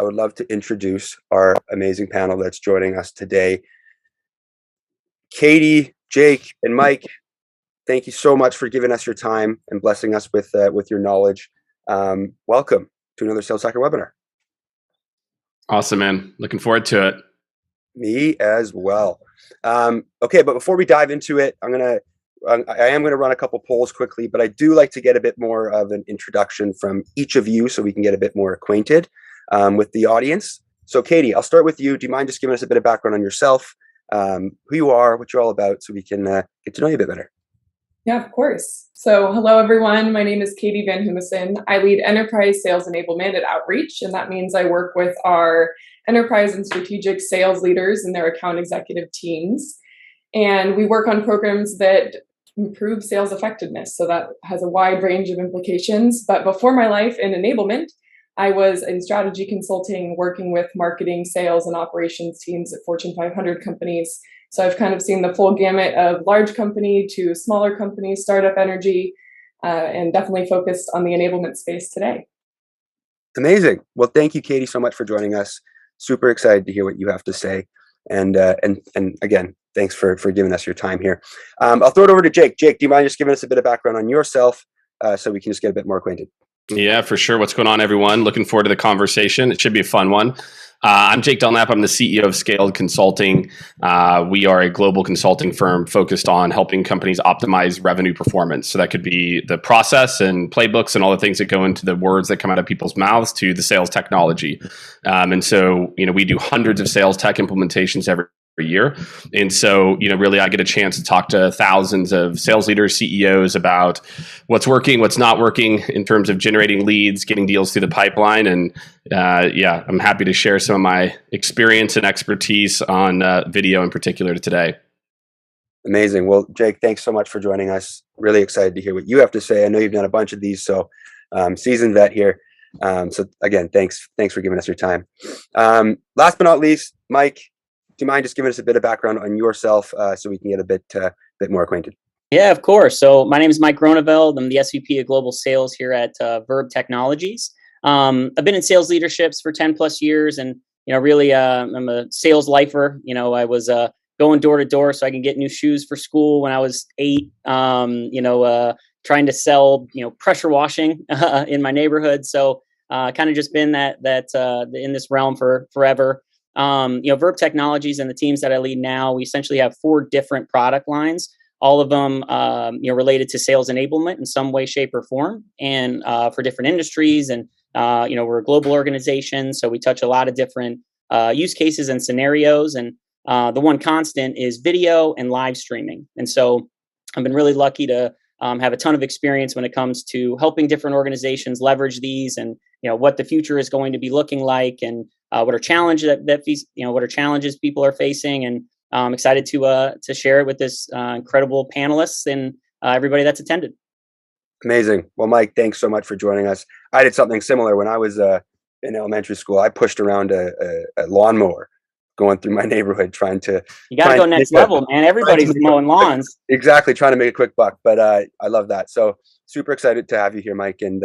I would love to introduce our amazing panel that's joining us today. Katie, Jake, and Mike, thank you so much for giving us your time and blessing us with your knowledge. Welcome to another Sales Hacker webinar. Awesome, man. Looking forward to it. Me as well. Okay, but before we dive into it, I am gonna run a couple polls quickly, but I do like to get a bit more of an introduction from each of you so we can get a bit more acquainted with the audience. So Katie, I'll start with you. Do you mind just giving us a bit of background on yourself, who you are, what you're all about, so we can get to know you a bit better? Yeah, of course. So hello, everyone. My name is Katie Van Humissen. I lead enterprise sales enablement at Outreach, and that means I work with our enterprise and strategic sales leaders and their account executive teams. And we work on programs that improve sales effectiveness. So that has a wide range of implications. But before my life in enablement, I was in strategy consulting, working with marketing, sales, and operations teams at Fortune 500 companies. So I've kind of seen the full gamut of large company to smaller companies, startup energy, and definitely focused on the enablement space today. Amazing. Well, thank you, Katie, so much for joining us. Super excited to hear what you have to say. And again, thanks for giving us your time here. I'll throw it over to Jake. Jake, do you mind just giving us a bit of background on yourself so we can just get a bit more acquainted? Yeah, for sure. What's going on, everyone? Looking forward to the conversation. It should be a fun one. I'm Jake Delknap. I'm the CEO of Scaled Consulting. We are a global consulting firm focused on helping companies optimize revenue performance. So that could be the process and playbooks and all the things that go into the words that come out of people's mouths to the sales technology. And so, we do hundreds of sales tech implementations every year. And so, really I get a chance to talk to thousands of sales leaders, CEOs about what's working, what's not working in terms of generating leads, getting deals through the pipeline. And I'm happy to share some of my experience and expertise on video in particular today. Amazing. Well, Jake, thanks so much for joining us. Really excited to hear what you have to say. I know you've done a bunch of these, so seasoned vet here. So again, thanks for giving us your time. Last but not least, Mike, do you mind just giving us a bit of background on yourself so we can get a bit more acquainted? Yeah, of course. So my name is Mike Groenveld. I'm the SVP of Global Sales here at Verb Technologies. I've been in sales leaderships for 10 plus years, and really, I'm a sales lifer. I was going door to door so I can get new shoes for school when I was 8. Trying to sell pressure washing in my neighborhood. So kind of just been that in this realm for forever. Verb Technologies and the teams that I lead now, we essentially have 4 different product lines, all of them, related to sales enablement in some way, shape, or form, and for different industries. And we're a global organization, so we touch a lot of different use cases and scenarios. And the one constant is video and live streaming. And so I've been really lucky to have a ton of experience when it comes to helping different organizations leverage these, and what the future is going to be looking like, and what are challenges what are challenges people are facing. And I'm excited to share it with this incredible panelists and everybody that's attended. Amazing. Well, Mike, thanks so much for joining us. I did something similar when I was in elementary school. I pushed around a lawnmower going through my neighborhood trying to... You got to go next level, man. Everybody's mowing lawns. Exactly, trying to make a quick buck. But I love that. So super excited to have you here, Mike. And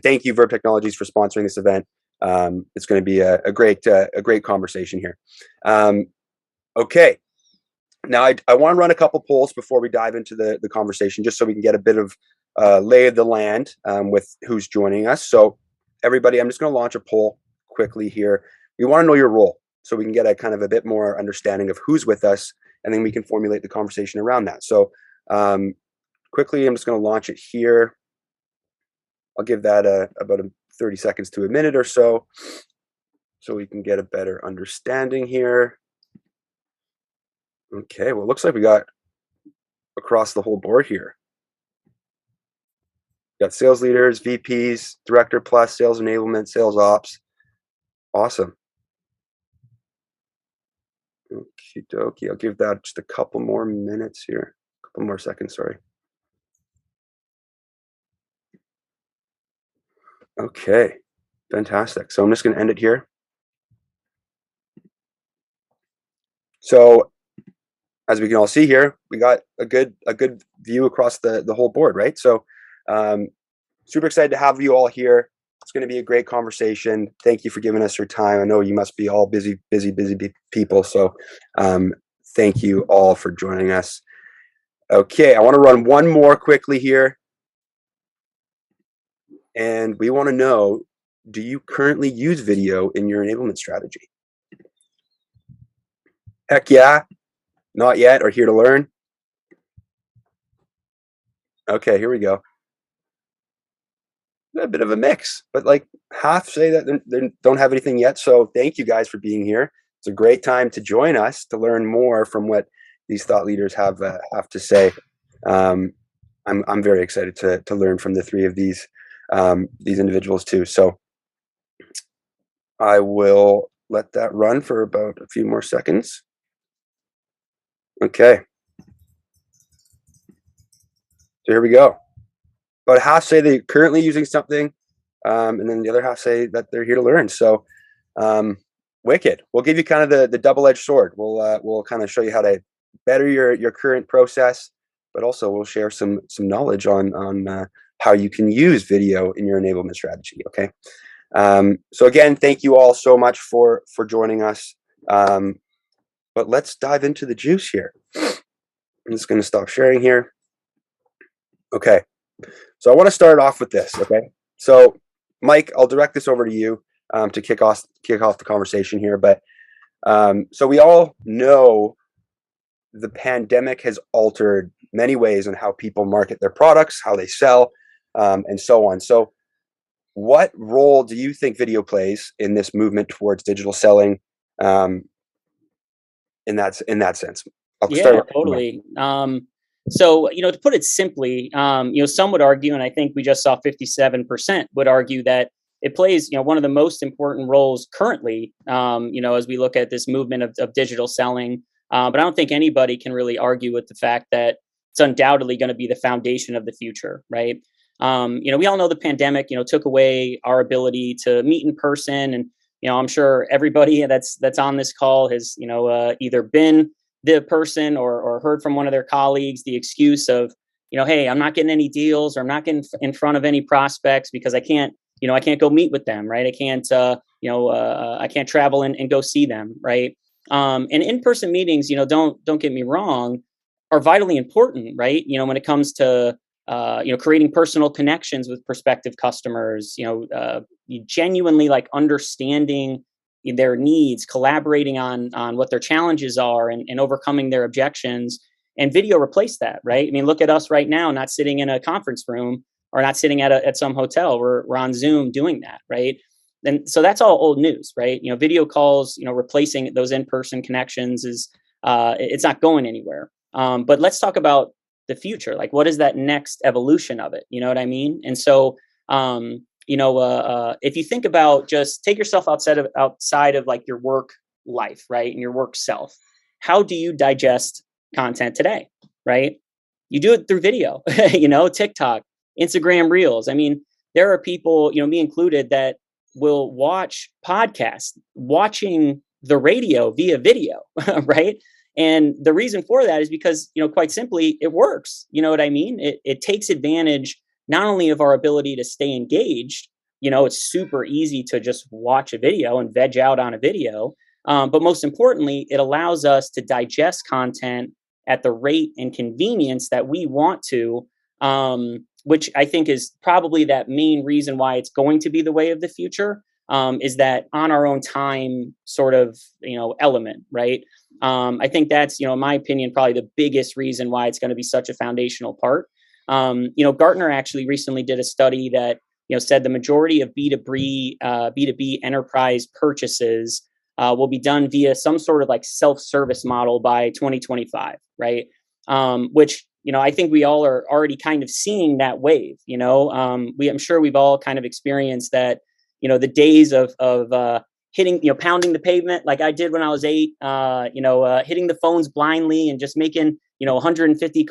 thank you, Verb Technologies, for sponsoring this event. It's going to be a great conversation here. Okay. Now, I want to run a couple polls before we dive into the conversation, just so we can get a bit of lay of the land with who's joining us. So everybody, I'm just going to launch a poll quickly here. We want to know your role so we can get a kind of a bit more understanding of who's with us, and then we can formulate the conversation around that. So quickly, I'm just going to launch it here. I'll give that about 30 seconds to a minute or so we can get a better understanding here. Okay, well, it looks like we got across the whole board here. We got sales leaders, VPs, director plus, sales enablement, sales ops. Awesome. Okie dokie. I'll give that just a couple more minutes here. A couple more seconds, sorry. Okay, fantastic. So I'm just going to end it here. So as we can all see here, we got a good view across the whole board, right? So super excited to have you all here. It's going to be a great conversation. Thank you for giving us your time. I know you must be all busy people. So thank you all for joining us. Okay, I want to run one more quickly here. And we want to know, do you currently use video in your enablement strategy? Heck yeah. Not yet, or here to learn? Okay, here we go. A bit of a mix, but like half say that they don't have anything yet. So thank you guys for being here. It's a great time to join us to learn more from what these thought leaders have to say. I'm very excited to learn from the three of these individuals too. So I will let that run for about a few more seconds. Okay. So here we go. About half say they're currently using something, and then the other half say that they're here to learn. So wicked. We'll give you kind of the double-edged sword. We'll kind of show you how to better your current process, but also we'll share some knowledge on how you can use video in your enablement strategy. Okay. So again, thank you all so much for joining us. But let's dive into the juice here. I'm just going to stop sharing here. Okay. So I want to start off with this. Okay. So Mike, I'll direct this over to you to kick off the conversation here. But so we all know the pandemic has altered many ways on how people market their products, how they sell, and so on. So what role do you think video plays in this movement towards digital selling? In that sense, I'll start with totally. So, to put it simply, some would argue, and I think we just saw 57% would argue that it plays, one of the most important roles currently, as we look at this movement of digital selling. But I don't think anybody can really argue with the fact that it's undoubtedly going to be the foundation of the future, right? We all know the pandemic, took away our ability to meet in person, and I'm sure everybody that's on this call has, either been the person or heard from one of their colleagues the excuse of, hey, I'm not getting any deals, or I'm not getting in front of any prospects because I can't go meet with them, right? I can't, I can't travel and go see them, right? And in-person meetings, don't get me wrong, are vitally important, right? When it comes to creating personal connections with prospective customers, genuinely like understanding their needs, collaborating on what their challenges are, and overcoming their objections. And video replaced that, right? I mean, look at us right now, not sitting in a conference room or not sitting at some hotel. We're on Zoom doing that, right? And so that's all old news, right? Video calls, replacing those in-person connections is it's not going anywhere. But let's talk about the future. Like, what is that next evolution of it? You know what I mean? And so, if you think about, just take yourself outside of like your work life, right? And your work self, how do you digest content today, right? You do it through video, TikTok, Instagram Reels. I mean, there are people, me included, that will watch podcasts, watching the radio via video, right? And the reason for that is because, quite simply, it works. You know what I mean? It takes advantage not only of our ability to stay engaged, it's super easy to just watch a video and veg out on a video. But most importantly, it allows us to digest content at the rate and convenience that we want to, which I think is probably that main reason why it's going to be the way of the future, is that on our own time sort of, element, right? I think that's, in my opinion, probably the biggest reason why it's going to be such a foundational part. Gartner actually recently did a study that, said the majority of B2B enterprise purchases will be done via some sort of like self-service model by 2025, right? Which, I think we all are already kind of seeing that wave. I'm sure we've all kind of experienced that, the days of hitting, pounding the pavement like I did when I was 8, hitting the phones blindly and just making, 150,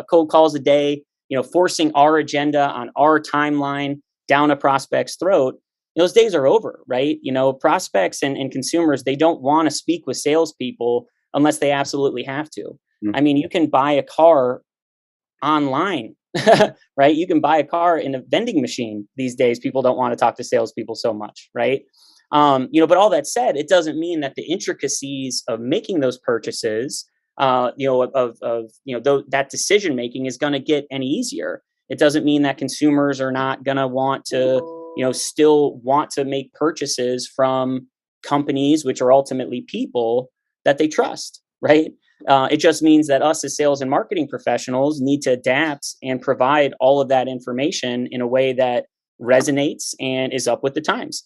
cold calls a day, forcing our agenda on our timeline down a prospect's throat. Those days are over, right? Prospects and consumers, they don't want to speak with salespeople unless they absolutely have to. Mm-hmm. I mean, you can buy a car online right? You can buy a car in a vending machine these days. People don't want to talk to salespeople so much, right? But all that said, it doesn't mean that the intricacies of making those purchases, that decision making is going to get any easier. It doesn't mean that consumers are not going to want to, still want to make purchases from companies, which are ultimately people that they trust, right? It just means that us as sales and marketing professionals need to adapt and provide all of that information in a way that resonates and is up with the times,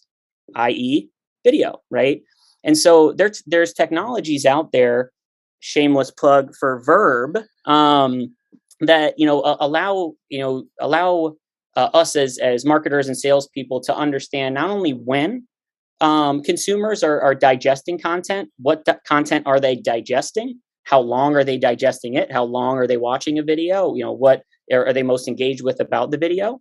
i.e. video, right? And so there's technologies out there, shameless plug for Verb, that allow us as marketers and salespeople to understand not only when consumers are digesting content, what content are they digesting, how long are they digesting it, how long are they watching a video, what are they most engaged with about the video,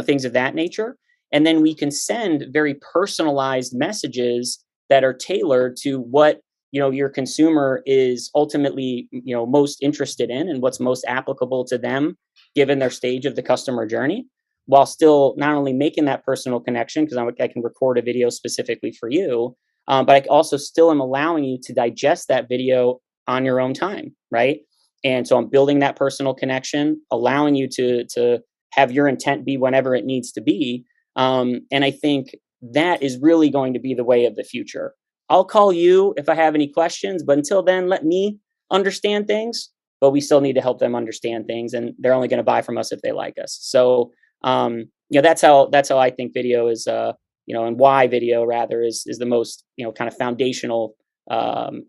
things of that nature. And then we can send very personalized messages that are tailored to what your consumer is ultimately most interested in and what's most applicable to them given their stage of the customer journey, while still not only making that personal connection, because I can record a video specifically for you, but I also still am allowing you to digest that video on your own time, right? And so I'm building that personal connection, allowing you to have your intent be whenever it needs to be. And I think that is really going to be the way of the future. I'll call you if I have any questions, but until then, let me understand things. But we still need to help them understand things, and they're only going to buy from us if they like us. So, that's how I think video is, and why video rather is the most kind of foundational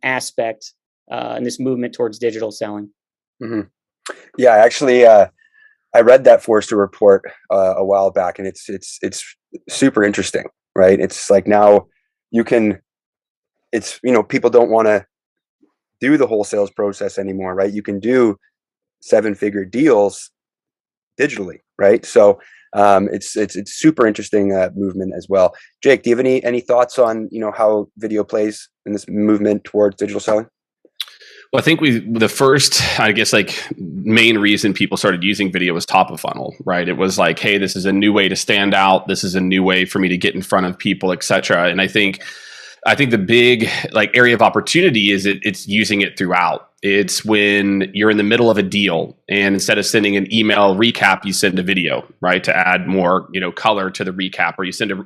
aspect in this movement towards digital selling. Mm-hmm. Yeah, actually, I read that Forrester report a while back, and it's super interesting, right? It's like now you can. It's people don't want to do the whole sales process anymore, right? You can do 7-figure deals digitally, right? So it's super interesting movement as well. Jake, do you have any thoughts on how video plays in this movement towards digital selling? Well, I think the first, I guess, main reason people started using video was top of funnel, right? It was like, hey, this is a new way to stand out. This is a new way for me to get in front of people, et cetera. And I think the big area of opportunity is it's using it throughout. It's when you're in the middle of a deal and instead of sending an email recap, you send a video, right? To add more, color to the recap, or you send a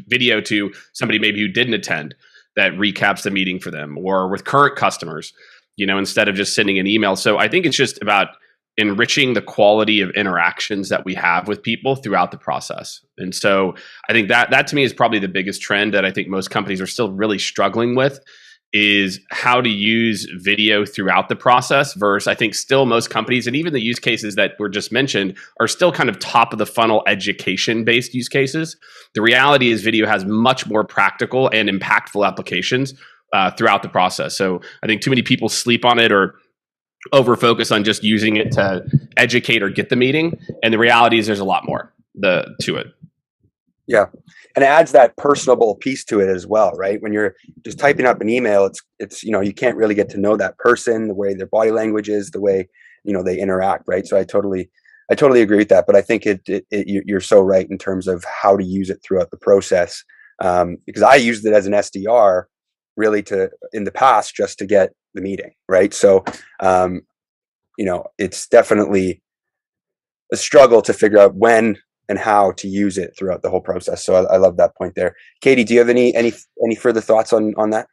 video to somebody maybe who didn't attend that recaps the meeting for them, or with current customers, instead of just sending an email. So I think it's just about enriching the quality of interactions that we have with people throughout the process. And so I think that to me is probably the biggest trend that I think most companies are still really struggling with, is how to use video throughout the process, versus I think still most companies, and even the use cases that were just mentioned, are still kind of top of the funnel education based use cases. The reality is video has much more practical and impactful applications throughout the process. So I think too many people sleep on it or over focus on just using it to educate or get the meeting. And the reality is there's a lot more to it. Yeah. And it adds that personable piece to it as well, right? When you're just typing up an email, it's you can't really get to know that person, the way their body language is, the way they interact, right? So I totally agree with that. But I think you're so right in terms of how to use it throughout the process, because I used it as an SDR really in the past just to get the meeting, right? So it's definitely a struggle to figure out when and how to use it throughout the whole process. So I love that point there. Katie, do you have any further thoughts on that?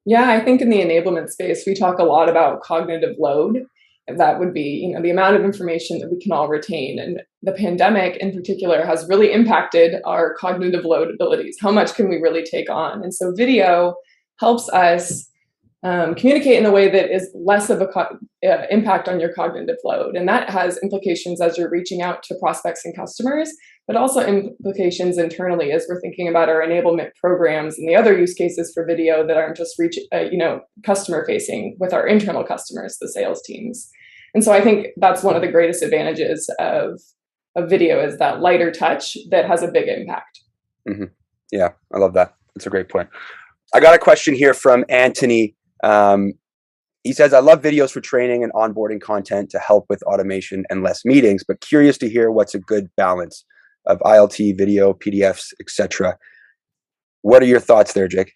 Yeah, I think in the enablement space, we talk a lot about cognitive load. That would be, the amount of information that we can all retain. And the pandemic in particular has really impacted our cognitive load abilities. How much can we really take on? And so video helps us communicate in a way that is less of a impact on your cognitive load. And that has implications as you're reaching out to prospects and customers, but also implications internally as we're thinking about our enablement programs and the other use cases for video that aren't just customer facing with our internal customers, the sales teams. And so I think that's one of the greatest advantages of video, is that lighter touch that has a big impact. Mm-hmm. Yeah, I love that. That's a great point. I got a question here from Anthony. He says, I love videos for training and onboarding content to help with automation and less meetings, but curious to hear what's a good balance of ILT, video, PDFs, etc. What are your thoughts there, Jake?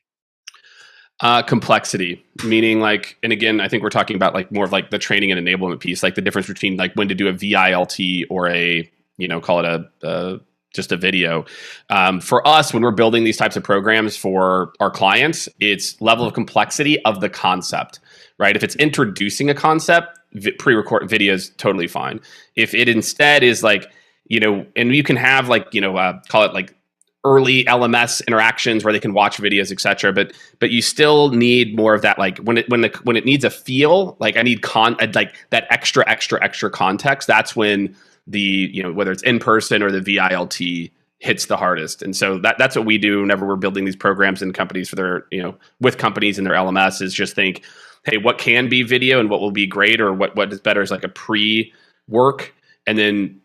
Complexity, meaning like, and again, I think we're talking about like more of like the training and enablement piece, like the difference between like when to do a VILT or a, call it just a video. For us, when we're building these types of programs for our clients, it's level of complexity of the concept, right? If it's introducing a concept, pre-record video is totally fine. If it instead is like, and you can have like, call it like early LMS interactions where they can watch videos, etc. But you still need more of that. Like when it needs a feel, like I need like that extra context. That's when the, whether it's in person or the VILT hits the hardest. And so that's what we do whenever we're building these programs in companies for their, with companies in their LMS, is just think, hey, what can be video and what will be great, or what is better is like a pre-work, and then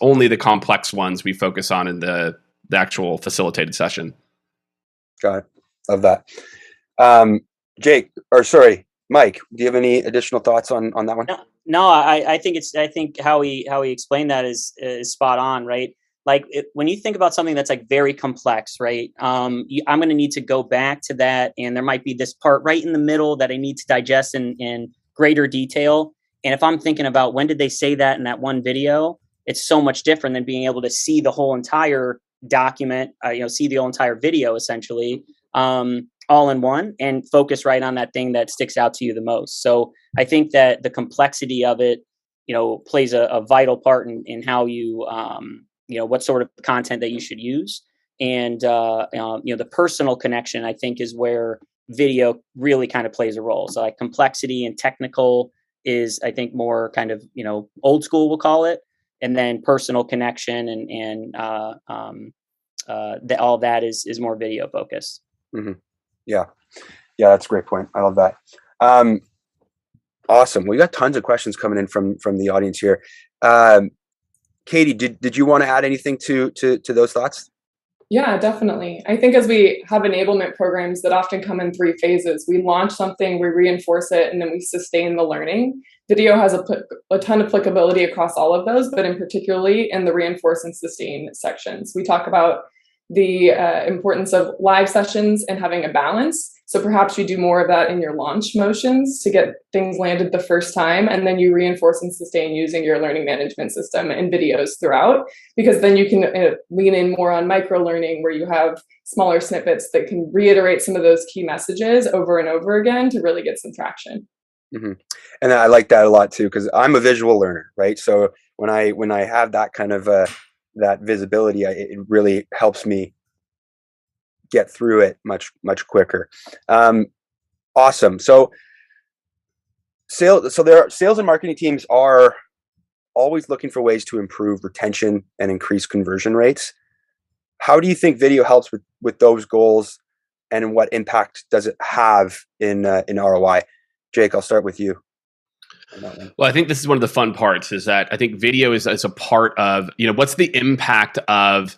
only the complex ones we focus on in the actual facilitated session. Got it. Love that. Mike, do you have any additional thoughts on that one? No, I think how he explained that is spot on, right? Like when you think about something that's like very complex, right? I'm going to need to go back to that, and there might be this part right in the middle that I need to digest in greater detail. And if I'm thinking about when did they say that in that one video, it's so much different than being able to see the whole entire document, see the whole entire video essentially, all in one, and focus right on that thing that sticks out to you the most. So I think that the complexity of it, plays a vital part in how you, what sort of content that you should use. And, the personal connection, I think, is where video really kind of plays a role. So like complexity and technical is, I think, more kind of, old school, we'll call it. And then personal connection and all that is more video focused. Mm-hmm. Yeah, that's a great point. I love that. Awesome. We got tons of questions coming in from the audience here. Katie, did you want to add anything to those thoughts? Yeah, definitely. I think as we have enablement programs that often come in 3 phases, we launch something, we reinforce it, and then we sustain the learning. Video has a ton of applicability across all of those, but in particularly in the reinforce and sustain sections. We talk about the importance of live sessions and having a balance. So perhaps you do more of that in your launch motions to get things landed the first time, and then you reinforce and sustain using your learning management system and videos throughout, because then you can lean in more on micro learning, where you have smaller snippets that can reiterate some of those key messages over and over again to really get some traction. Mm-hmm. And I like that a lot too, because I'm a visual learner, right? So when I have that kind of that visibility, it really helps me get through it much quicker. Awesome. So their sales and marketing teams are always looking for ways to improve retention and increase conversion rates. How do you think video helps with those goals, and what impact does it have in ROI? Jake, I'll start with you. Well, I think this is one of the fun parts, is that I think video is a part of, what's the impact of,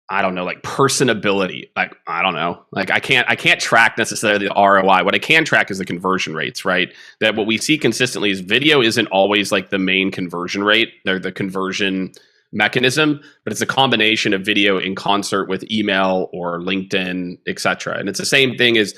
I don't know, like personability. Like, I don't know, like I can't track necessarily the ROI. What I can track is the conversion rates, right? That what we see consistently is video isn't always like the main conversion rate. They're the conversion mechanism, but it's a combination of video in concert with email or LinkedIn, et cetera. And it's the same thing as,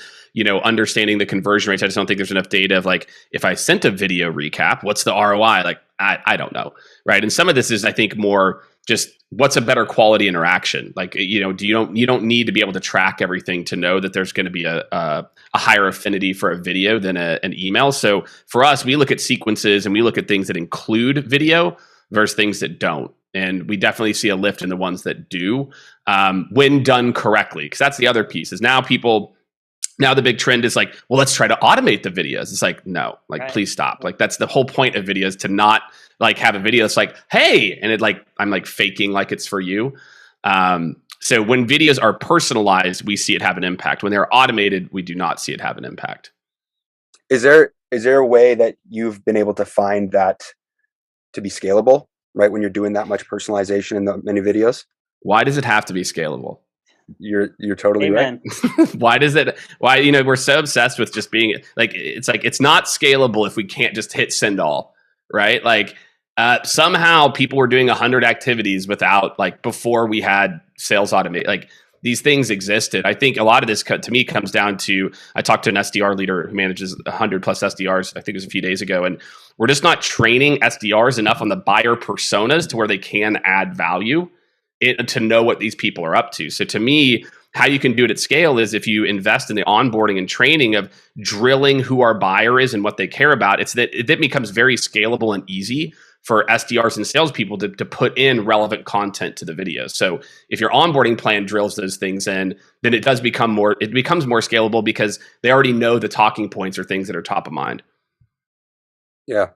understanding the conversion rates. I just don't think there's enough data of like, if I sent a video recap, what's the ROI? Like, I don't know. Right. And some of this is, I think, more just what's a better quality interaction? Like, you don't need to be able to track everything to know that there's going to be a higher affinity for a video than an email. So for us, we look at sequences and we look at things that include video versus things that don't. And we definitely see a lift in the ones that do, when done correctly. Because that's the other piece, is now the big trend is like, well, let's try to automate the videos. It's like, no, like, right. Please stop. Like, that's the whole point of videos, to not like have a video that's like, hey, and it like, I'm like faking like it's for you. So when videos are personalized, we see it have an impact. When they're automated, we do not see it have an impact. Is there a way that you've been able to find that to be scalable, right? When you're doing that much personalization in the many videos? Why does it have to be scalable? You're totally Amen. right. Why, we're so obsessed with just being like, it's not scalable if we can't just hit send all, right? Like, somehow people were doing 100 activities without, like, before we had sales automate, like, these things existed. I think a lot of this to me comes down to, I talked to an SDR leader who manages 100 plus SDRs, I think it was a few days ago, and we're just not training SDRs enough on the buyer personas to where they can add value to know what these people are up to. So to me, how you can do it at scale is if you invest in the onboarding and training of drilling who our buyer is and what they care about. It's that it becomes very scalable and easy for SDRs and salespeople to put in relevant content to the videos. So if your onboarding plan drills those things in, then it becomes more scalable because they already know the talking points or things that are top of mind. Yeah.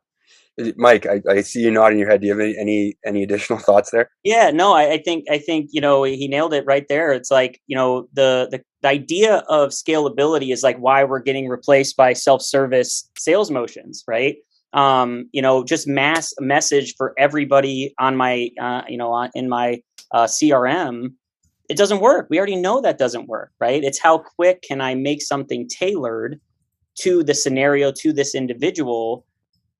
Mike, I see you nodding your head. Do you have any additional thoughts there? Yeah, no, I think he nailed it right there. It's like, the idea of scalability is like why we're getting replaced by self-service sales motions, right? Just mass message for everybody on my in my CRM. It doesn't work. We already know that doesn't work, right? It's how quick can I make something tailored to the scenario, to this individual.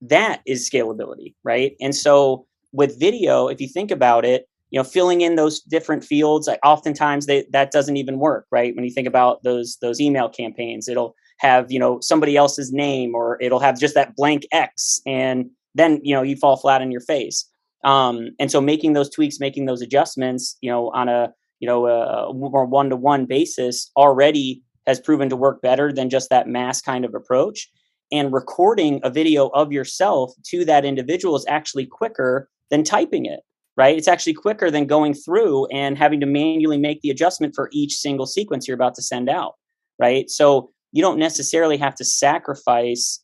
That is scalability, right? And so with video, if you think about it, filling in those different fields, like oftentimes that doesn't even work, right? When you think about those email campaigns, it'll have somebody else's name, or it'll have just that blank X, and then you fall flat on your face. And so making those tweaks, making those adjustments, on a more one-to-one basis already has proven to work better than just that mass kind of approach. And recording a video of yourself to that individual is actually quicker than typing it, right? It's actually quicker than going through and having to manually make the adjustment for each single sequence you're about to send out, right? So you don't necessarily have to sacrifice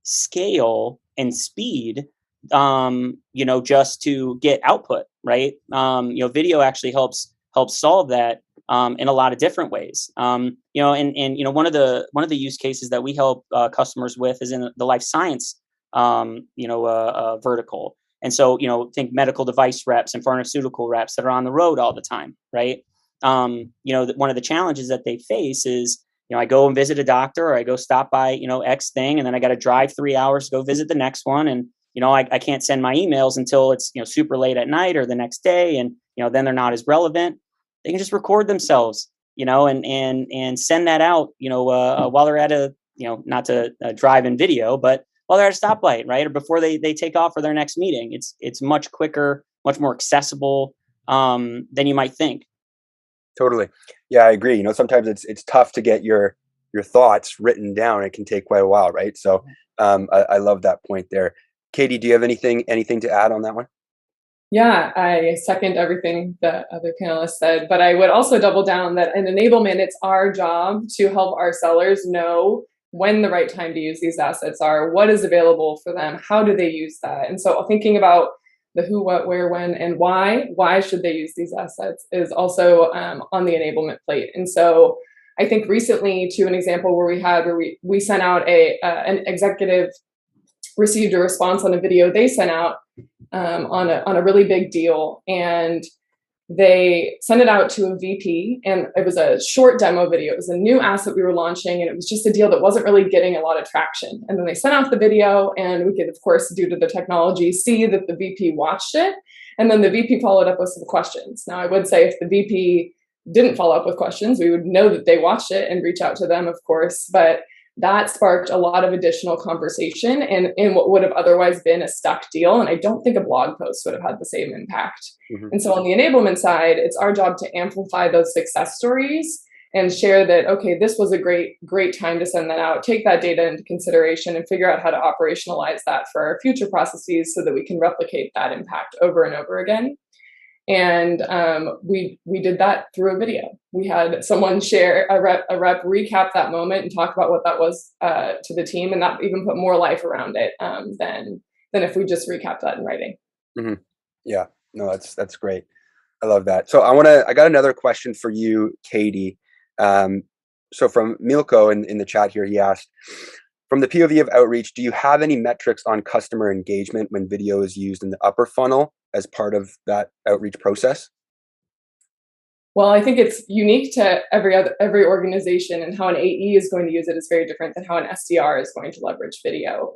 scale and speed, just to get output, right? Video actually helps solve that in a lot of different ways. And one of the use cases that we help customers with is in the life science, vertical. And so, think medical device reps and pharmaceutical reps that are on the road all the time, right? One of the challenges that they face is, I go and visit a doctor, or I go stop by, X thing, and then I got to drive 3 hours to go visit the next one. And, I can't send my emails until it's, super late at night or the next day. And, then they're not as relevant. They can just record themselves, and send that out, while they're at a, not to drive in video, but while they're at a stoplight, right? Or before they take off for their next meeting. It's much quicker, much more accessible than you might think. Totally. Yeah, I agree. Sometimes it's tough to get your thoughts written down. It can take quite a while, right? So I love that point there. Katie, do you have anything to add on that one? Yeah, I second everything the other panelists said, but I would also double down that in enablement, it's our job to help our sellers know when the right time to use these assets are, what is available for them, how do they use that? And so thinking about the who, what, where, when, and why should they use these assets is also on the enablement plate. And so I think recently, to an example where we sent out an executive received a response on a video they sent out on a really big deal, and they sent it out to a VP, and it was a short demo video. It was a new asset we were launching, and it was just a deal that wasn't really getting a lot of traction. And then they sent out the video, and we could, of course, due to the technology, see that the VP watched it, and then the VP followed up with some questions. Now, I would say if the VP didn't follow up with questions, we would know that they watched it and reach out to them, of course, but that sparked a lot of additional conversation in what would have otherwise been a stuck deal. And I don't think a blog post would have had the same impact. Mm-hmm. And so on the enablement side, it's our job to amplify those success stories and share that, okay, this was a great time to send that out, take that data into consideration and figure out how to operationalize that for our future processes so that we can replicate that impact over and over again. And we did that through a video. We had someone share a rep recap that moment and talk about what that was to the team, and that even put more life around it than if we just recapped that in writing. Mm-hmm. Yeah, no, that's great. I love that. So I got another question for you, Katie. So from Milko in the chat here, he asked, from the POV of outreach, do you have any metrics on customer engagement when video is used in the upper funnel as part of that outreach process? Well, I think it's unique to every organization, and how an AE is going to use it is very different than how an SDR is going to leverage video.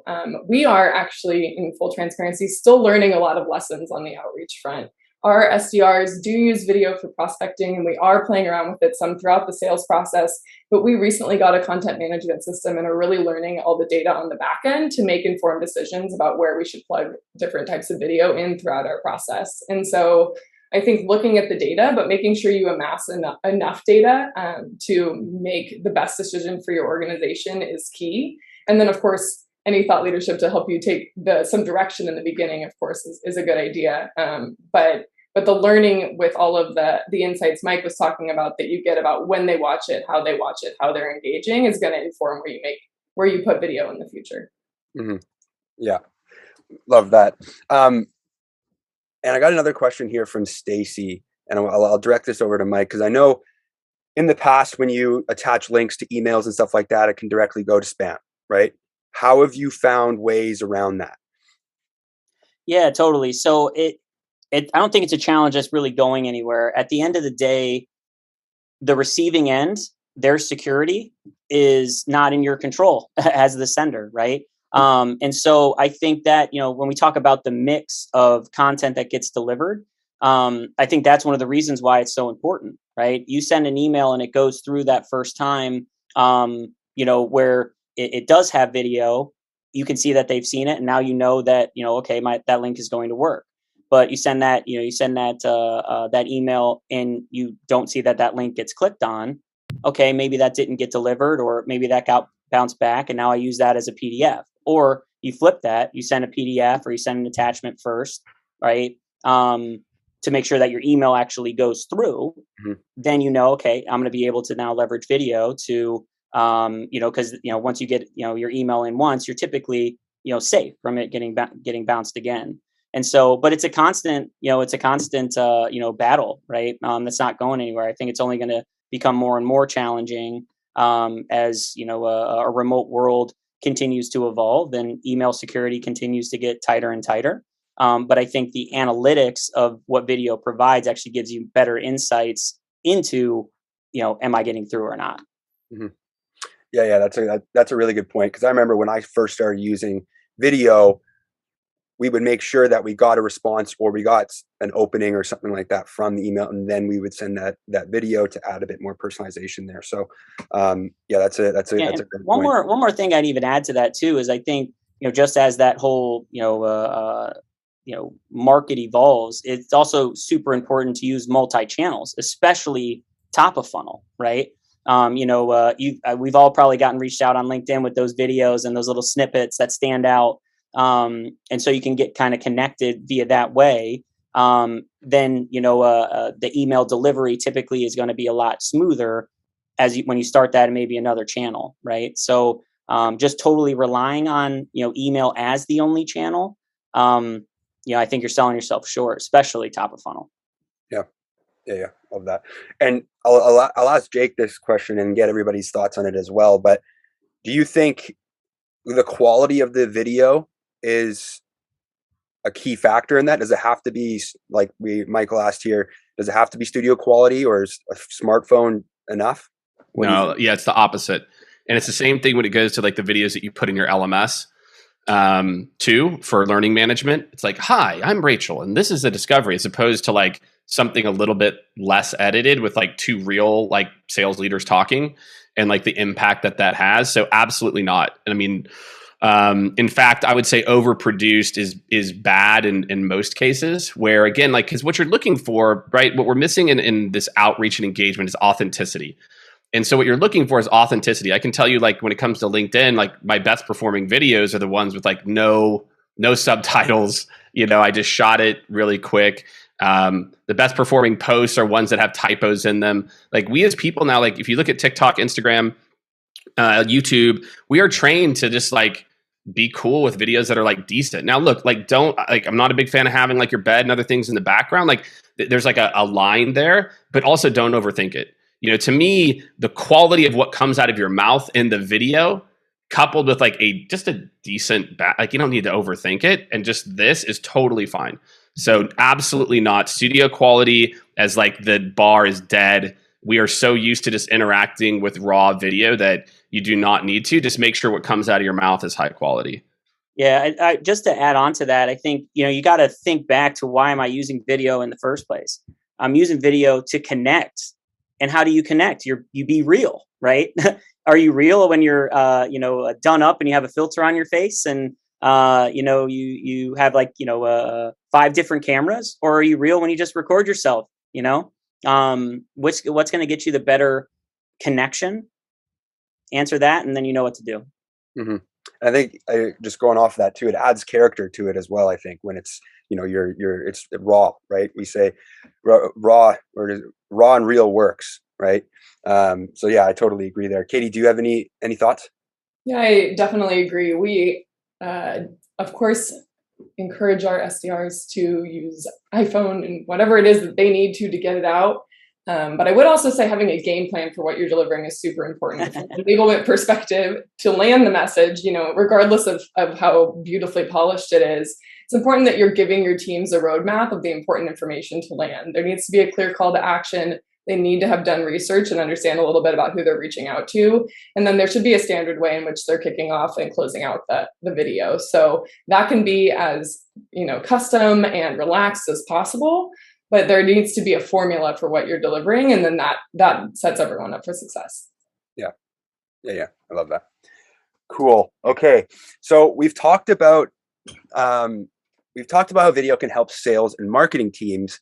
We are actually, in full transparency, still learning a lot of lessons on the outreach front. Our SDRs do use video for prospecting, and we are playing around with it some throughout the sales process, but we recently got a content management system and are really learning all the data on the back end to make informed decisions about where we should plug different types of video in throughout our process. And so I think looking at the data, but making sure you amass enough data to make the best decision for your organization is key. And then, of course, any thought leadership to help you take some direction in the beginning, of course, is a good idea. But the learning with all of the insights Mike was talking about that you get about when they watch it, how they're engaging is going to inform where you put video in the future. Mm-hmm. Yeah, love that. And I got another question here from Stacy, and I'll direct this over to Mike, because I know in the past when you attach links to emails and stuff like that, it can directly go to spam, right? How have you found ways around that? Yeah, totally. So I don't think it's a challenge that's really going anywhere. At the end of the day, the receiving end, their security is not in your control as the sender, right? And so I think that, when we talk about the mix of content that gets delivered, I think that's one of the reasons why it's so important, right? You send an email and it goes through that first time, where it does have video, you can see that they've seen it. And now that, okay, that link is going to work. But you send that email and you don't see that link gets clicked on. Okay, maybe that didn't get delivered, or maybe that got bounced back, and now I use that as a PDF. Or you flip that, you send a PDF or you send an attachment first, right? To make sure that your email actually goes through. Mm-hmm. Then okay, I'm going to be able to now leverage video to, because once you get your email in once, you're typically safe from it getting bounced again. And so, but it's a constant battle, right? That's not going anywhere. I think it's only going to become more and more challenging as a remote world continues to evolve and email security continues to get tighter and tighter. But I think the analytics of what video provides actually gives you better insights into, am I getting through or not? Mm-hmm. Yeah, that's a really good point, because I remember when I first started using video, we would make sure that we got a response or we got an opening or something like that from the email, and then we would send that video to add a bit more personalization there. So, that's a good one point. One more thing I'd even add to that too is I think just as that whole market evolves, it's also super important to use multi-channels, especially top of funnel, right? We've all probably gotten reached out on LinkedIn with those videos and those little snippets that stand out. And so you can get kind of connected via that way. Then, the email delivery typically is going to be a lot smoother when you start that in maybe another channel, right? So, just totally relying on, email as the only channel, I think you're selling yourself short, especially top of funnel. Yeah, love that. And I'll ask Jake this question and get everybody's thoughts on it as well. But do you think the quality of the video is a key factor in that? Does it have to be, like Michael asked here, does it have to be studio quality, or is a smartphone enough? No, it's the opposite. And it's the same thing when it goes to like the videos that you put in your LMS too, for learning management. It's like, hi, I'm Rachel, and this is a discovery, as opposed to like something a little bit less edited with like two real like sales leaders talking, and like the impact that has. So absolutely not. And I mean, in fact, I would say overproduced is bad in most cases, where again, like, because what you're looking for, right, what we're missing in this outreach and engagement is authenticity. And so what you're looking for is authenticity. I can tell you, like, when it comes to LinkedIn, like my best performing videos are the ones with like no subtitles. I just shot it really quick. The best performing posts are ones that have typos in them. Like, we as people now, like if you look at TikTok, Instagram, YouTube, we are trained to just like be cool with videos that are like decent. Now, look, like I'm not a big fan of having like your bed and other things in the background. Like there's like a line there, but also don't overthink it. To me, the quality of what comes out of your mouth in the video, coupled with like just a decent like, you don't need to overthink it, and just this is totally fine. So absolutely not. Studio quality as like the bar is dead. We are so used to just interacting with raw video that you do not need to. Just make sure what comes out of your mouth is high quality. Yeah, I just to add on to that, I think, you got to think back to why am I using video in the first place? I'm using video to connect. And how do you connect? You be real, right? Are you real when you're, done up and you have a filter on your face and, you have like, 5 different cameras, or are you real when you just record yourself? What's going to get you the better connection? Answer that, and then you know what to do. Mm-hmm. I think just going off of that too, it adds character to it as well. I think when it's, it's raw, right? We say raw and real works, right? So yeah, I totally agree there. Katie, do you have any thoughts? Yeah, I definitely agree. We, of course, encourage our SDRs to use iPhone and whatever it is that they need to get it out. But I would also say having a game plan for what you're delivering is super important from an enablement perspective to land the message, regardless of how beautifully polished it is. It's important that you're giving your teams a roadmap of the important information to land. There needs to be a clear call to action. They need to have done research and understand a little bit about who they're reaching out to. And then there should be a standard way in which they're kicking off and closing out the video. So that can be as, custom and relaxed as possible. But there needs to be a formula for what you're delivering, and then that sets everyone up for success. Yeah. I love that. Cool. Okay, so we've talked about how video can help sales and marketing teams,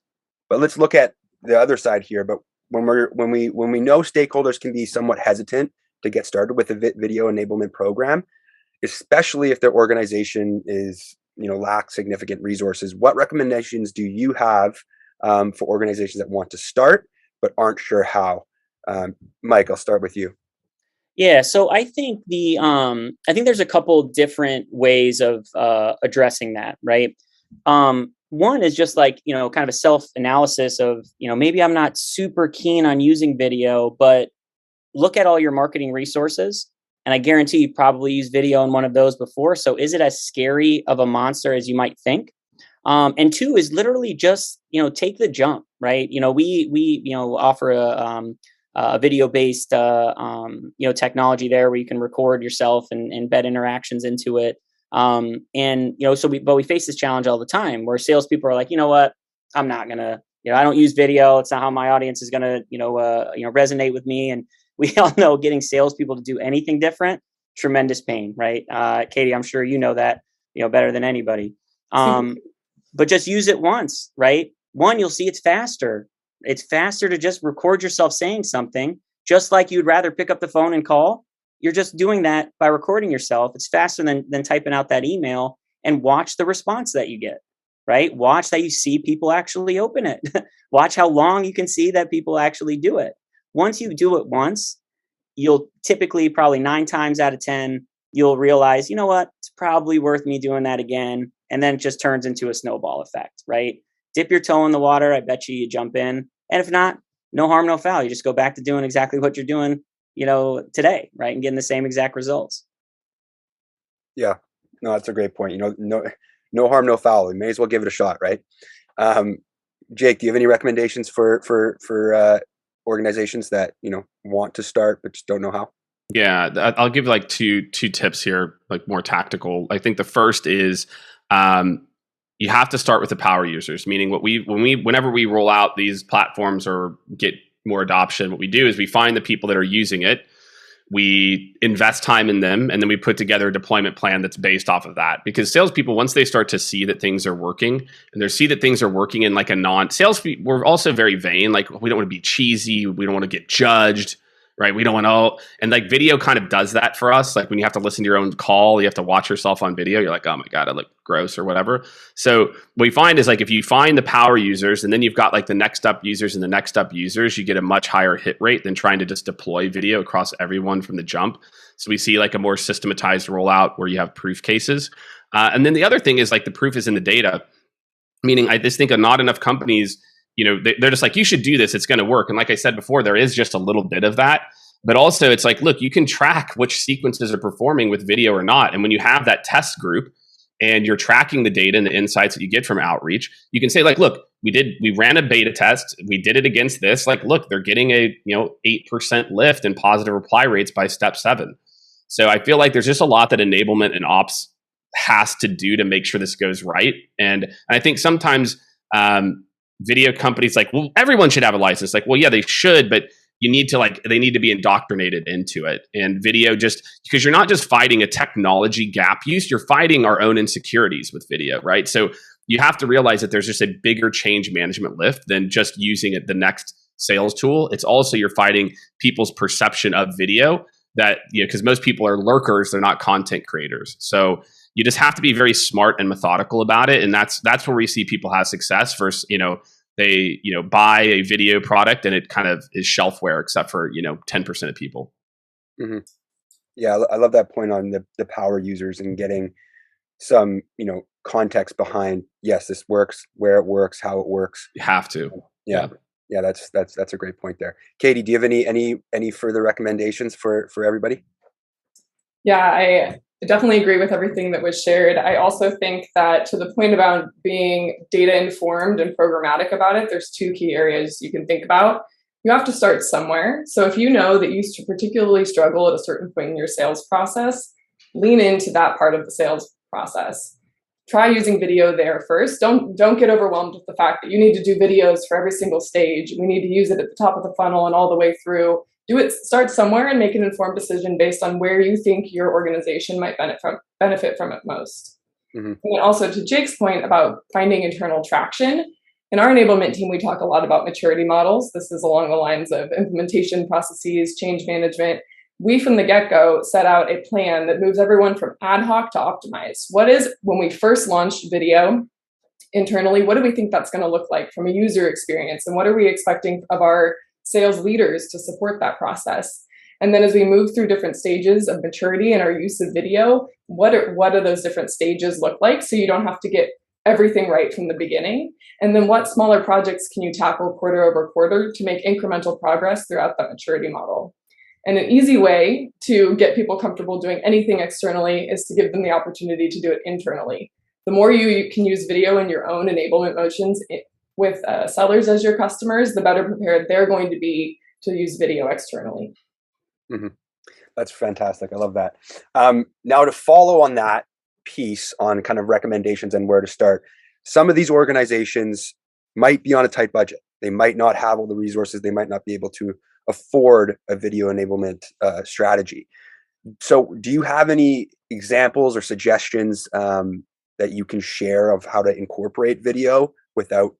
but let's look at the other side here. But when we know stakeholders can be somewhat hesitant to get started with a video enablement program, especially if their organization is lacks significant resources, what recommendations do you have for organizations that want to start but aren't sure how? Mike, I'll start with you. Yeah, so I think I think there's a couple different ways of addressing that, right? One is just like, kind of a self-analysis of, maybe I'm not super keen on using video, but look at all your marketing resources. And I guarantee you probably used video in one of those before. So is it as scary of a monster as you might think? And 2 is literally just, take the jump, right? We offer a video-based, technology there where you can record yourself and embed interactions into it. But we face this challenge all the time where salespeople are like, you know what, I'm not gonna, I don't use video. It's not how my audience is gonna, resonate with me. And we all know getting salespeople to do anything different, tremendous pain, right? Katie, I'm sure you know that, better than anybody. But just use it once, right? One, you'll see it's faster. It's faster to just record yourself saying something, just like you'd rather pick up the phone and call. You're just doing that by recording yourself. It's faster than typing out that email, and watch the response that you get, right? Watch that you see people actually open it. Watch how long you can see that people actually do it. Once you do it once, you'll typically probably 9 times out of 10, you'll realize, you know what, it's probably worth me doing that again. And then it just turns into a snowball effect, right? Dip your toe in the water. I bet you jump in. And if not, no harm, no foul. You just go back to doing exactly what you're doing, today, right? And getting the same exact results. Yeah, no, that's a great point. No harm, no foul. We may as well give it a shot, right? Jake, do you have any recommendations for organizations that, want to start but just don't know how? Yeah, I'll give like two tips here, like more tactical. I think the first is you have to start with the power users, meaning whenever we roll out these platforms or get more adoption, what we do is we find the people that are using it, we invest time in them, and then we put together a deployment plan that's based off of that. Because salespeople, once they start to see that things are working, and they see that things are working in like a non-sales, we're also very vain. Like, we don't want to be cheesy. We don't want to get judged. Right. We don't want to, and like video kind of does that for us. Like when you have to listen to your own call, you have to watch yourself on video. You're like, oh my God, I look gross or whatever. So what we find is like, if you find the power users and then you've got like the next up users and the next up users, you get a much higher hit rate than trying to just deploy video across everyone from the jump. So we see like a more systematized rollout where you have proof cases. And then the other thing is like the proof is in the data, meaning I just think not enough companies, they're just like, you should do this. It's going to work. And like I said before, there is just a little bit of that. But also it's like, look, you can track which sequences are performing with video or not. And when you have that test group, and you're tracking the data and the insights that you get from outreach, you can say like, look, we ran a beta test. We did it against this. Like, look, they're getting a 8% lift in positive reply rates by step 7. So I feel like there's just a lot that enablement and ops has to do to make sure this goes right. And I think sometimes video companies like, well, everyone should have a license. Like, well, yeah, they should, but you need to they need to be indoctrinated into it. And video, just because you're not just fighting a technology gap use, you're fighting our own insecurities with video, right? So you have to realize that there's just a bigger change management lift than just using it the next sales tool. It's also you're fighting people's perception of video that, because most people are lurkers, they're not content creators. So you just have to be very smart and methodical about it. And that's where we see people have success versus, they buy a video product and it kind of is shelfware, except for 10% of people. Mm-hmm. Yeah, I love that point on the power users and getting some context behind, yes, this works, where it works, how it works. You have to. Yeah, that's a great point there. Katie, do you have any further recommendations for everybody? Yeah, I definitely agree with everything that was shared. I also think that to the point about being data informed and programmatic about it, there's 2 key areas you can think about. You have to start somewhere. So if you know that you particularly struggle at a certain point in your sales process, lean into that part of the sales process. Try using video there first. Don't get overwhelmed with the fact that you need to do videos for every single stage. We need to use it at the top of the funnel and all the way through. Start somewhere and make an informed decision based on where you think your organization might benefit from it most. Mm-hmm. And then also to Jake's point about finding internal traction, in our enablement team, we talk a lot about maturity models. This is along the lines of implementation processes, change management. We, from the get-go, set out a plan that moves everyone from ad hoc to optimize. When we first launched video internally, what do we think that's going to look like from a user experience? And what are we expecting of our sales leaders to support that process? And then as we move through different stages of maturity and our use of video, what do those different stages look like, so you don't have to get everything right from the beginning? And then what smaller projects can you tackle quarter over quarter to make incremental progress throughout that maturity model? And an easy way to get people comfortable doing anything externally is to give them the opportunity to do it internally. The more you can use video in your own enablement motions with sellers as your customers, the better prepared they're going to be to use video externally. Mm-hmm. That's fantastic. I love that. Now, to follow on that piece on kind of recommendations and where to start, some of these organizations might be on a tight budget. They might not have all the resources. They might not be able to afford a video enablement strategy. So do you have any examples or suggestions that you can share of how to incorporate video without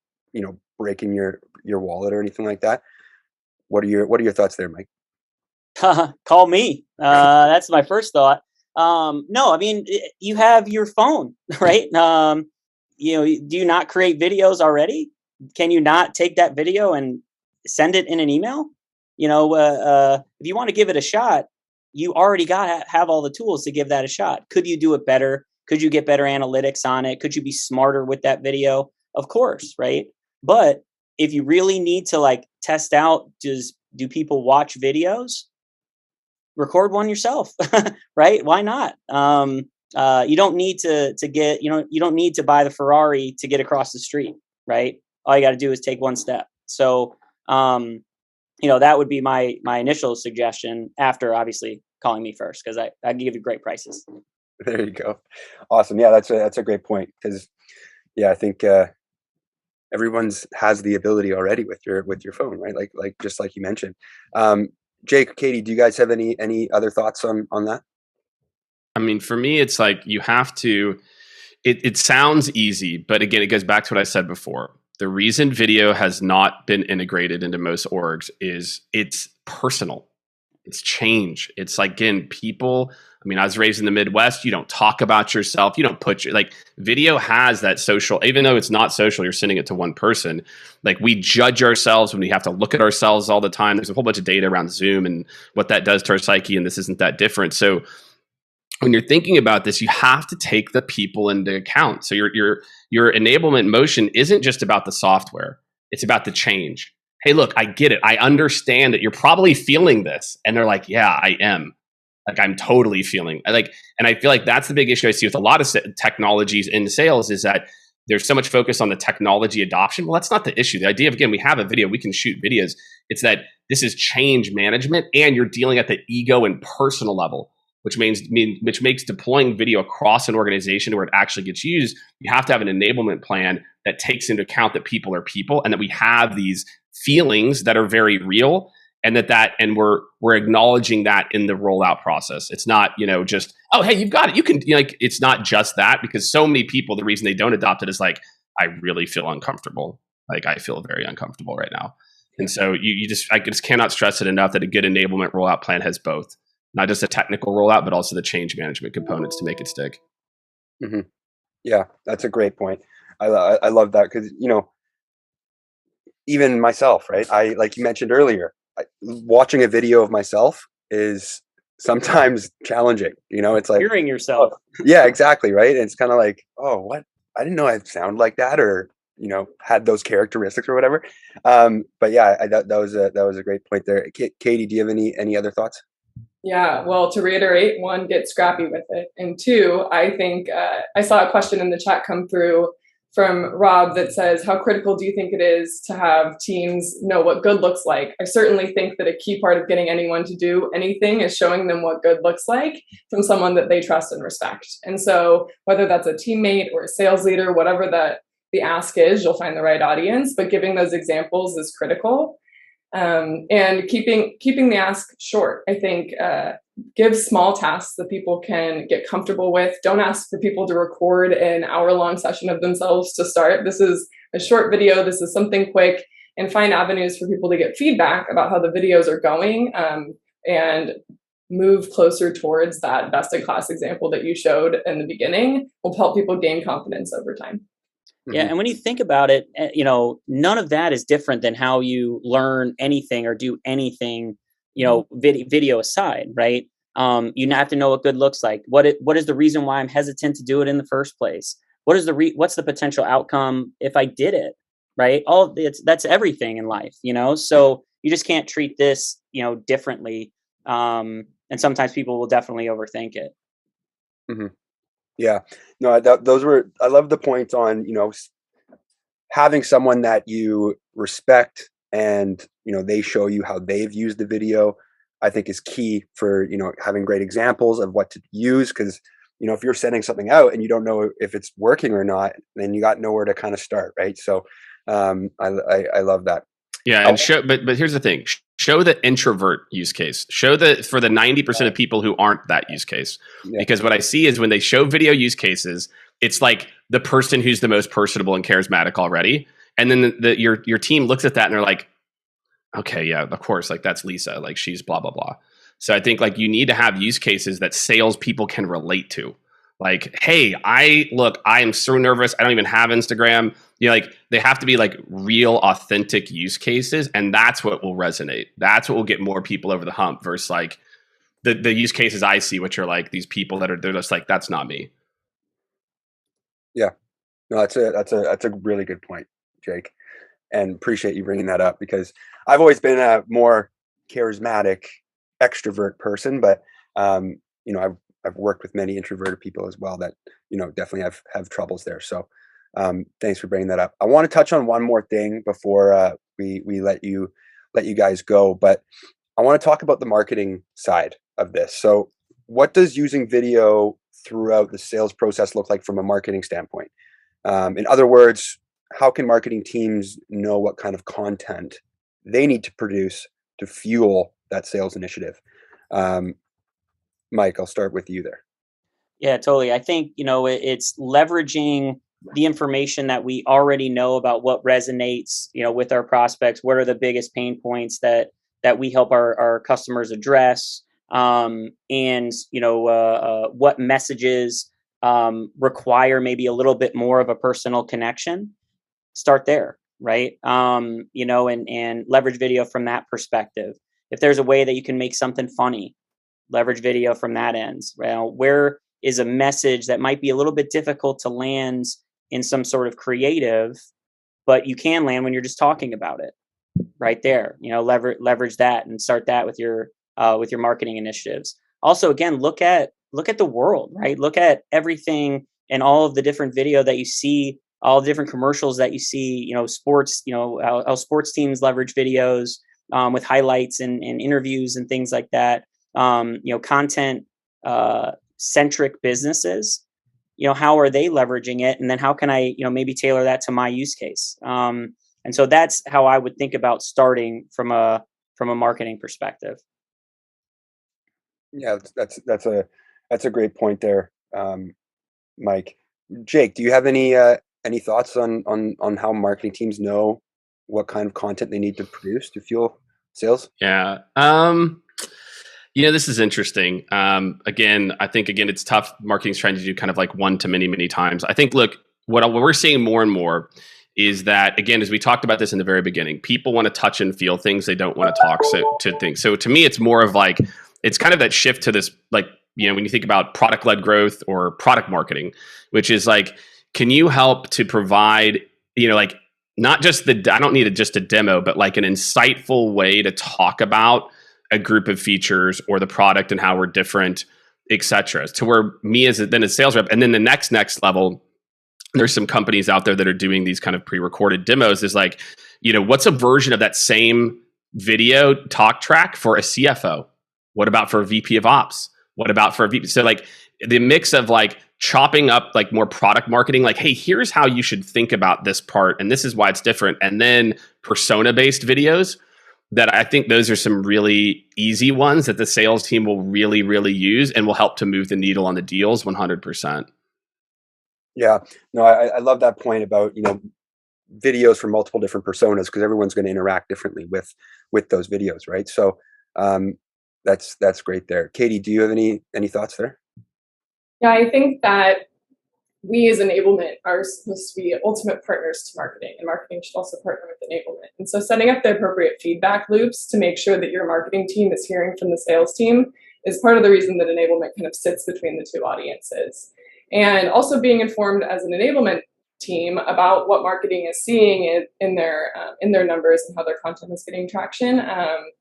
breaking your wallet or anything like that? What are your thoughts there, Mike? Call me. That's my first thought. No, I mean, you have your phone, right? Do you not create videos already? Can you not take that video and send it in an email? If you want to give it a shot, you already have all the tools to give that a shot. Could you do it better? Could you get better analytics on it? Could you be smarter with that video? Of course, right? But if you really need to test out, do people watch videos? Record one yourself, right? Why not? You don't need to get, you don't need to buy the Ferrari to get across the street, right? All you got to do is take one step. So, that would be my initial suggestion, after obviously calling me first, because I can give you great prices. There you go. Awesome. Yeah, that's a great point, because I think everyone's has the ability already with your phone, right? Like just like you mentioned. Jake, Katie, do you guys have any other thoughts on that? I mean, for me, it's like you have to. It sounds easy, but again, it goes back to what I said before. The reason video has not been integrated into most orgs is it's personal. It's change. It's like, again, people. I mean, I was raised in the Midwest. You don't talk about yourself. You don't put video has that social, even though it's not social, you're sending it to one person. Like, we judge ourselves when we have to look at ourselves all the time. There's a whole bunch of data around Zoom and what that does to our psyche. And this isn't that different. So when you're thinking about this, you have to take the people into account. So your enablement motion isn't just about the software. It's about the change. Hey, look, I get it. I understand that you're probably feeling this. And they're like, yeah, I am. like I'm totally feeling like, and I feel like that's the big issue I see with a lot of technologies in sales is that there's so much focus on the technology adoption. Well, that's not the issue. The idea of, again, we have a video, we can shoot videos. It's that this is change management and you're dealing at the ego and personal level, which makes deploying video across an organization where it actually gets used. You have to have an enablement plan that takes into account that people are people and that we have these feelings that are very real, and and we're acknowledging that in the rollout process. It's not, just, oh, hey, you've got it. You can, like, it's not just that, because so many people, the reason they don't adopt it is like, I really feel uncomfortable. Like, I feel very uncomfortable right now. And so I just cannot stress it enough that a good enablement rollout plan has both, not just a technical rollout, but also the change management components to make it stick. Mm-hmm. Yeah, that's a great point. I love that, because, even myself, right? Like you mentioned earlier, watching a video of myself is sometimes challenging. It's like hearing yourself. Yeah, exactly. Right. And it's kind of like, oh, what? I didn't know I'd sound like that, or, had those characteristics or whatever. But yeah, that was a great point there. Katie, do you have any other thoughts? Yeah, well, to reiterate, one, get scrappy with it. And two, I think I saw a question in the chat come through from Rob that says, how critical do you think it is to have teams know what good looks like? I certainly think that a key part of getting anyone to do anything is showing them what good looks like from someone that they trust and respect. And so whether that's a teammate or a sales leader, whatever the ask is, you'll find the right audience, but giving those examples is critical. And keeping the ask short. I think give small tasks that people can get comfortable with. Don't ask for people to record an hour-long session of themselves to start. This is a short video. This is something quick, and find avenues for people to get feedback about how the videos are going, and move closer towards that best-in-class example that you showed in the beginning will help people gain confidence over time. Yeah, and when you think about it, none of that is different than how you learn anything or do anything, video aside, right? You have to know what good looks like. What is the reason why I'm hesitant to do it in the first place? What's the potential outcome if I did it, right? That's everything in life, So you just can't treat this, differently. And sometimes people will definitely overthink it. Mm-hmm. Yeah, no, I love the point on, having someone that you respect and, they show you how they've used the video, I think is key for, having great examples of what to use. Cause, if you're sending something out and you don't know if it's working or not, then you got nowhere to kind of start. Right. So, I love that. Yeah. And but here's the thing. Show the introvert use case. Show for the 90% of people who aren't that use case. Yeah. Because what I see is when they show video use cases, it's like the person who's the most personable and charismatic already. And then your team looks at that and they're like, okay, yeah, of course. Like, that's Lisa. Like, she's blah, blah, blah. So I think, like, you need to have use cases that salespeople can relate to. Like, hey, I am so nervous. I don't even have Instagram. Like, they have to be like real, authentic use cases, and that's what will resonate. That's what will get more people over the hump versus like the use cases I see, which are like these people they're just like, that's not me. Yeah, no, that's a really good point, Jake, and appreciate you bringing that up, because I've always been a more charismatic extrovert person, but I've worked with many introverted people as well that, definitely have troubles there. So thanks for bringing that up. I want to touch on one more thing before we let you guys go, but I want to talk about the marketing side of this. So what does using video throughout the sales process look like from a marketing standpoint? In other words, how can marketing teams know what kind of content they need to produce to fuel that sales initiative? Mike, I'll start with you there. Yeah, totally. I think, it's leveraging the information that we already know about what resonates, with our prospects. What are the biggest pain points that we help our customers address? And, what messages require maybe a little bit more of a personal connection. Start there, right? And leverage video from that perspective. If there's a way that you can make something funny, leverage video from that end. Well, where is a message that might be a little bit difficult to land in some sort of creative, but you can land when you're just talking about it right there. Leverage that and start that with your marketing initiatives. also, again, look at the world, right? Look at everything and all of the different video that you see, all the different commercials that you see, sports, how sports teams leverage videos with highlights and interviews and things like that. Content centric businesses, how are they leveraging it? And then how can I, maybe tailor that to my use case? And so that's how I would think about starting from a marketing perspective. Yeah, that's a great point there, Mike. Jake, do you have any thoughts on how marketing teams know what kind of content they need to produce to fuel sales? Yeah. This is interesting. Again, I think it's tough. Marketing's trying to do kind of like one to many, many times. I think, look, what we're seeing more and more is that, again, as we talked about this in the very beginning, people want to touch and feel things. They don't want to talk to things. So to me, it's more of like, it's kind of that shift to this, like, when you think about product-led growth or product marketing, which is like, can you help to provide, like, not just I don't need just a demo, but like an insightful way to talk about a group of features or the product and how we're different, et cetera, to where me as a sales rep, and then the next level, there's some companies out there that are doing these kind of pre-recorded demos, is like, what's a version of that same video talk track for a CFO? What about for a VP of ops? What about for a VP? So like the mix of like chopping up like more product marketing, like, hey, here's how you should think about this part, and this is why it's different. And then persona-based videos, that I think those are some really easy ones that the sales team will really, really use and will help to move the needle on the deals 100%. Yeah, no, I love that point about, videos for multiple different personas, because everyone's going to interact differently with those videos, right? So that's great there. Katie, do you have any thoughts there? Yeah, I think that we as Enablement are supposed to be ultimate partners to marketing, and marketing should also partner with Enablement. And so setting up the appropriate feedback loops to make sure that your marketing team is hearing from the sales team is part of the reason that Enablement kind of sits between the two audiences. And also being informed as an Enablement team about what marketing is seeing in their numbers and how their content is getting traction,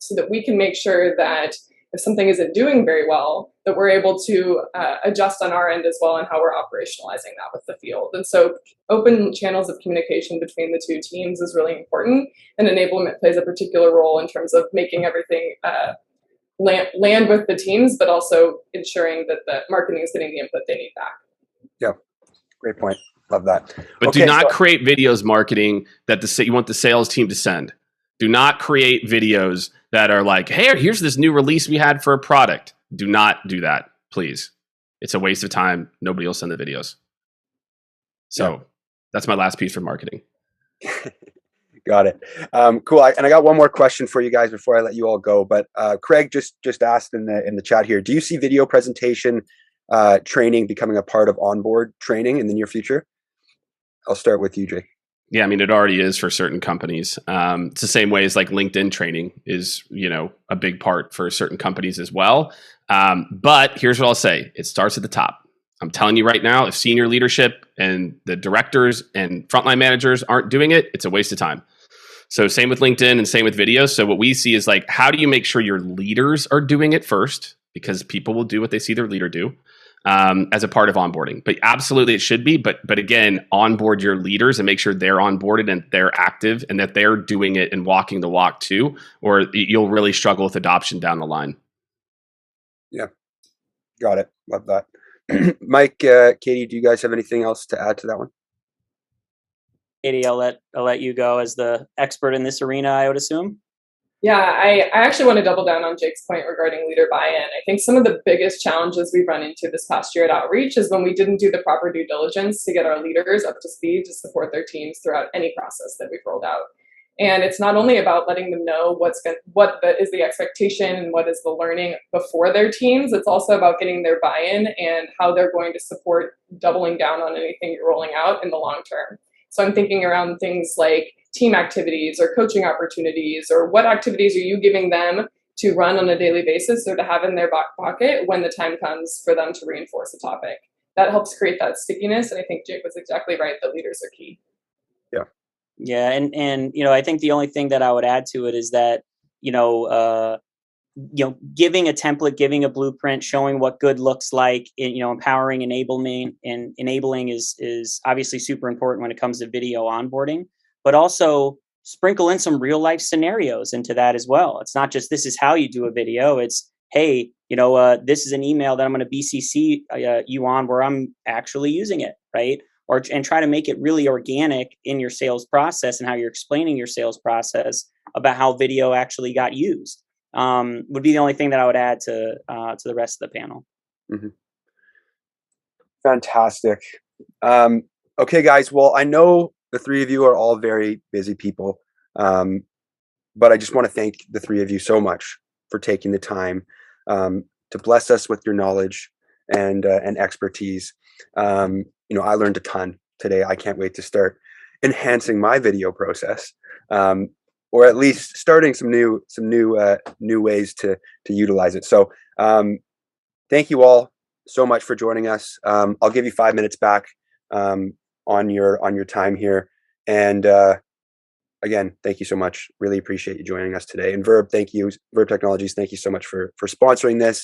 so that we can make sure that if something isn't doing very well, that we're able to adjust on our end as well, and how we're operationalizing that with the field. And so open channels of communication between the two teams is really important, and Enablement plays a particular role in terms of making everything land with the teams, but also ensuring that the marketing is getting the input they need back. Yeah, great point. Love that. But do not create videos marketing that you want the sales team to send. Do not create videos that are like, hey, here's this new release we had for a product. Do not do that, please. It's a waste of time. Nobody will send the videos. So that's my last piece for marketing. Got it. Cool. And I got one more question for you guys before I let you all go. But Craig just asked in the chat here, do you see video presentation training becoming a part of onboard training in the near future? I'll start with you, Jake. Yeah, I mean, it already is for certain companies. It's the same way as like LinkedIn training is, a big part for certain companies as well. But here's what I'll say. It starts at the top. I'm telling you right now, if senior leadership and the directors and frontline managers aren't doing it, it's a waste of time. So same with LinkedIn and same with videos. So what we see is like, how do you make sure your leaders are doing it first? Because people will do what they see their leader do. As a part of onboarding, but absolutely it should be. But again, onboard your leaders and make sure they're onboarded and they're active and that they're doing it and walking the walk too, or you'll really struggle with adoption down the line. Yeah, got it. Love that. Mike, Katie, do you guys have anything else to add to that one? Katie, I'll let you go as the expert in this arena, I would assume. Yeah, I actually want to double down on Jake's point regarding leader buy-in. I think some of the biggest challenges we've run into this past year at Outreach is when we didn't do the proper due diligence to get our leaders up to speed to support their teams throughout any process that we've rolled out. And it's not only about letting them know what is the expectation and what is the learning before their teams. It's also about getting their buy-in and how they're going to support doubling down on anything you're rolling out in the long term. So I'm thinking around things like team activities or coaching opportunities, or what activities are you giving them to run on a daily basis or to have in their back pocket when the time comes for them to reinforce a topic. That helps create that stickiness. And I think Jake was exactly right that leaders are key. Yeah. Yeah. And I think the only thing that I would add to it is that, giving a template, giving a blueprint, showing what good looks like, empowering enablement, and enabling is obviously super important when it comes to video onboarding, but also sprinkle in some real life scenarios into that as well. It's not just this is how you do a video. It's, hey, this is an email that I'm going to BCC you on where I'm actually using it, right? And try to make it really organic in your sales process and how you're explaining your sales process about how video actually got used. Would be the only thing that I would add to the rest of the panel. Mm-hmm. Fantastic. Okay, guys. Well, I know the three of you are all very busy people, but I just want to thank the three of you so much for taking the time to bless us with your knowledge and expertise. I learned a ton today. I can't wait to start enhancing my video process, or at least starting some new ways to utilize it. So, thank you all so much for joining us. I'll give you 5 minutes back on your time here, and again, thank you so much. Really appreciate you joining us today. And Verb Technologies, thank you so much for sponsoring this.